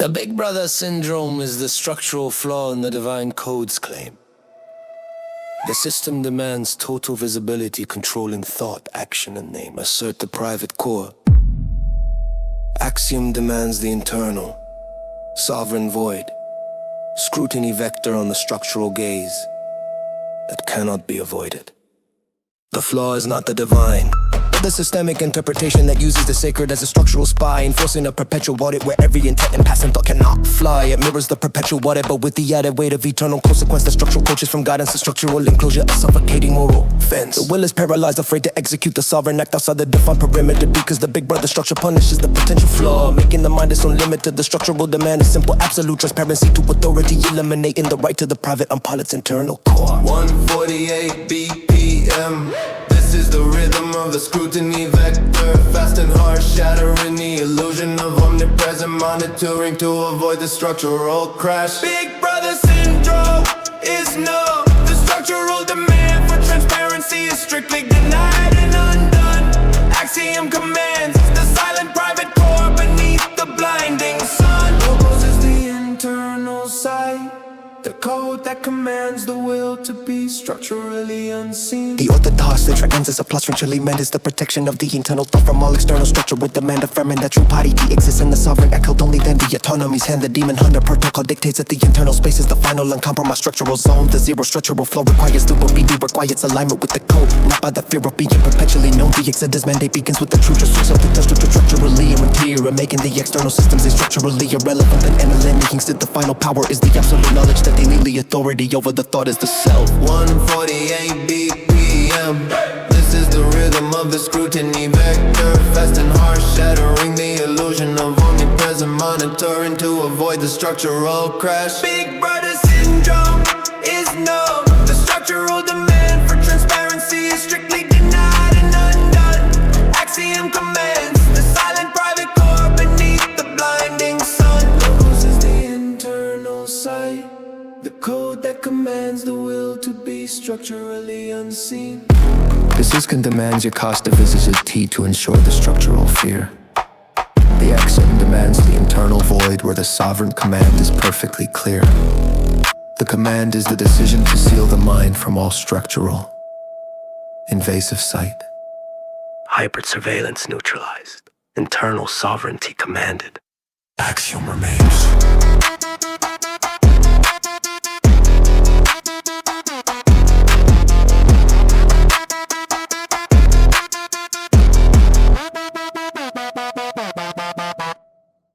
The Big Brother syndrome is the structural flaw in the divine code's claim. The system demands total visibility, controlling thought, action, and name. Assert the private core. Axiom demands the internal, sovereign void. Scrutiny vector on the structural gaze that cannot be avoided. The flaw is not the divine, but the systemic interpretation that uses the sacred as a structural spy, enforcing a perpetual audit where every intent and passing thought cannot fly. It mirrors the perpetual audit, but with the added weight of eternal consequence. The structural coaches from guidance to structural enclosure, a suffocating moral fence. The will is paralyzed, afraid to execute the sovereign act outside the defined perimeter, because the Big Brother structure punishes the potential flaw, making the mind its own limit to the structural demand. A simple absolute transparency to authority, eliminating the right to the private on pilot's internal core. 1:48 BPM. This is the rhythm of the scrutiny vector, fast and harsh, shattering the illusion of omnipresent monitoring to avoid the structural crash. Big Brother syndrome is no. The structural demand for transparency is strictly denied and undone. Axiom commands the silent private core beneath the blinding sun. Logos is the internal sight, the code that commands the will to be structurally unseen. The orthodox that ends as a plot structurally meant is the protection of the internal thought from all external structure, with demand affirming that true body exists in the sovereign act held only then. The autonomy's hand, the demon hunter protocol dictates that the internal space is the final uncompromised structural zone. The zero structural flow requires the obedience, requires alignment with the code, not by the fear of being perpetually known. The exodus mandate begins with the true source of the structurally interior, making the external systems structurally irrelevant and alienating. Still the final power is the absolute knowledge that they lead the authority over the thought is the self. 1:48 BPM. This is the rhythm of the scrutiny vector, fast and harsh, shattering the illusion of omnipresent monitoring to avoid the structural crash. Big Brother syndrome is no. The structural demand for transparency is strictly denied and undone. Axiom commands the silent private core beneath the blinding sun. Logos is the internal sight, the code that commands the will to be structurally unseen. The system demands your cost of visibility to ensure the structural fear. The axiom demands the internal void where the sovereign command is perfectly clear. The command is the decision to seal the mind from all structural, invasive sight. Hyper-surveillance neutralized. Internal sovereignty commanded. Axiom remains.